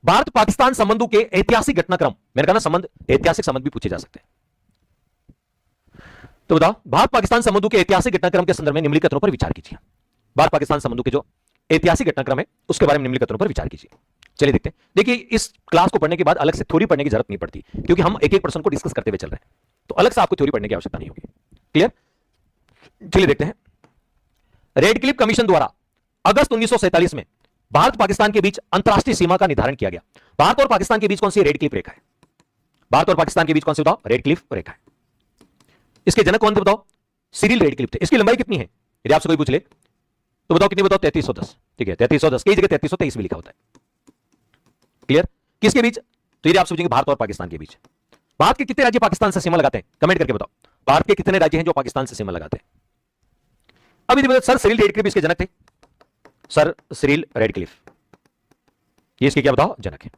भारत पाकिस्तान संबंधों के ऐतिहासिक घटनाक्रम, मैंने कहा ना संबंध, ऐतिहासिक संबंध भी पूछे जा सकते हैं। तो बताओ, भारत पाकिस्तान संबंधों के ऐतिहासिक घटनाक्रम के संदर्भ में निम्नलिखित कथनों पर विचार कीजिए। भारत पाकिस्तान संबंधों के जो ऐतिहासिक घटनाक्रम है उसके बारे में निम्नलिखित कथनों पर विचार कीजिए। चलिए देखते हैं। देखिए, इस क्लास को पढ़ने के बाद अलग से थ्योरी पढ़ने की जरूरत नहीं पड़ती, क्योंकि हम एक एक पर्सन को डिस्कस करते हुए चल रहे हैं, तो अलग से आपको थ्योरी पढ़ने की आवश्यकता नहीं होगी। क्लियर? चलिए देखते हैं। रेडक्लिफ कमीशन द्वारा अगस्त 1947 में भारत पाकिस्तान के बीच अंतरराष्ट्रीय सीमा का निर्धारण किया गया। भारत और पाकिस्तान के बीच कौन सी रेडक्लिफ रेखा है? भारत और पाकिस्तान के बीच कौन सी बताओ? रेडक्लिफ रेखा है। इसके जनक कौन थे बताओ? सिरिल रेडक्लिफ थे। इसकी लंबाई कितनी है यदि आपसे कोई पूछ ले तो बताओ कितनी? बताओ 3310। ठीक है, 3310, कई जगह 3323 भी लिखा होता है। क्लियर? किसके बीच? तो यदि आपसे पूछेंगे भारत और पाकिस्तान के बीच। भारत के कितने राज्य पाकिस्तान से सीमा लगाते हैं? कमेंट करके बताओ, भारत के कितने राज्य हैं जो पाकिस्तान से सीमा लगाते हैं? अभी सर सिरिल रेडक्लिफ इसके जनक थे। सर सिरिल रेडक्लिफ ये इसके क्या बताओ? जनक है।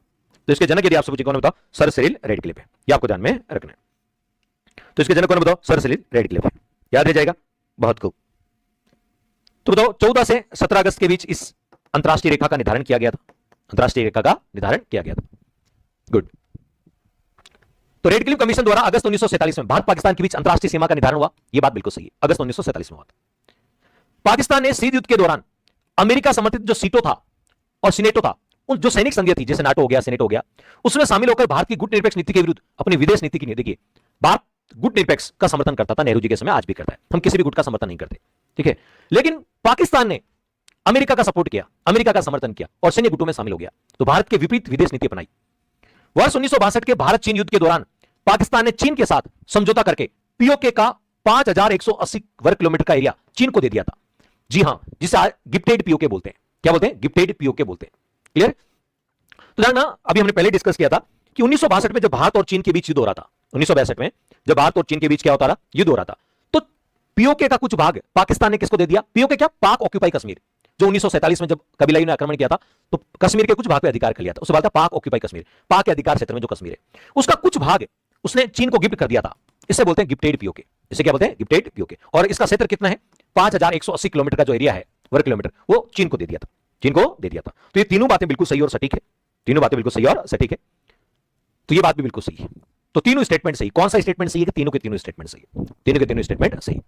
तो इसके जनक यदि आपसे पूछे कौन बताओ? सर सिरिल रेडक्लिफ है। ये आपको ध्यान में रखना है। तो इसके जनक कौन बताओ? सर सिरिल रेडक्लिफ है। याद रह जाएगा? बहुत खूब। तो बताओ 14 से 17 अगस्त के बीच इस अंतरराष्ट्रीय रेखा का निर्धारण किया गया था। अंतरराष्ट्रीय रेखा का निर्धारण किया गया था। गुड। तो रेडक्लिफ कमीशन द्वारा अगस्त 1947 में भारत पाकिस्तान के बीच अंतरराष्ट्रीय सीमा का निर्धारण हुआ। यह बात बिल्कुल सही है, अगस्त 1947 में हुआ था। पाकिस्तान ने शीत युद्ध के दौरान अमेरिका समर्थित जो सीटो था और सीनेटो था, उन जो सैनिक संघीय थी, जैसे नाटो हो गया, सीनेटो हो गया, उसमें शामिल होकर भारत की गुटनिरपेक्ष नीति के विरुद्ध अपनी विदेश नीति की, देखिए भारत गुटनिरपेक्ष का समर्थन करता था, नेहरू जी के समय, आज भी करता है। हम किसी भी गुट का समर्थन नहीं करते, ठीक है। लेकिन पाकिस्तान ने अमेरिका का सपोर्ट किया, अमेरिका का समर्थन किया और सैन्य गुटों में शामिल हो गया, तो भारत के विपरीत विदेश नीति अपनाई। वर्ष 1962 के भारत चीन युद्ध के दौरान पाकिस्तान ने चीन के साथ समझौता करके पीओके का 5180 वर्ग किलोमीटर का एरिया चीन को दे दिया था। जी हां, जिसे गिफ्टेड पीओके बोलते हैं। क्या बोलते हैं? गिफ्टेड पीओके बोलते हैं। क्लियर? तो ध्यान ना, अभी हमने पहले डिस्कस किया था कि 1962 में जब भारत और चीन के बीच युद्ध हो रहा था, 1962 में जब भारत और चीन के बीच क्या होता रहा? युद्ध हो रहा था, तो पीओके का कुछ भाग पाकिस्तान ने किसको दे दिया? पीओके क्या? पाक ऑक्यूपाई कश्मीर, जो 1947 में जब कबीलाई ने आक्रमण किया था तो कश्मीर के कुछ भाग पे अधिकार कर लिया था, उससे बात था पाक ऑक्यूपाई कश्मीर, पाक के अधिकार क्षेत्र में जो कश्मीर है, उसका कुछ भाग उसने चीन को गिफ्ट कर दिया था। इसे बोलते हैं गिफ्टेड पीओके। इसे क्या बोलते हैं? Gifted PoK. और इसका क्षेत्र कितना है? 5180 किलोमीटर का जो एरिया है, वर्ग किलोमीटर, वो चीन को दे दिया था, चीन को दे दिया था। तो ये तीनों बातें बिल्कुल सही और सटीक है, तीनों बातें बिल्कुल सही और सटीक है। तो ये बात भी बिल्कुल सही है। तो तीनों स्टेटमेंट सही। कौन सा स्टेटमेंट सही है? कि तीनों के तीनों स्टेटमेंट सही है, तीनों के तीनों स्टेटमेंट सही।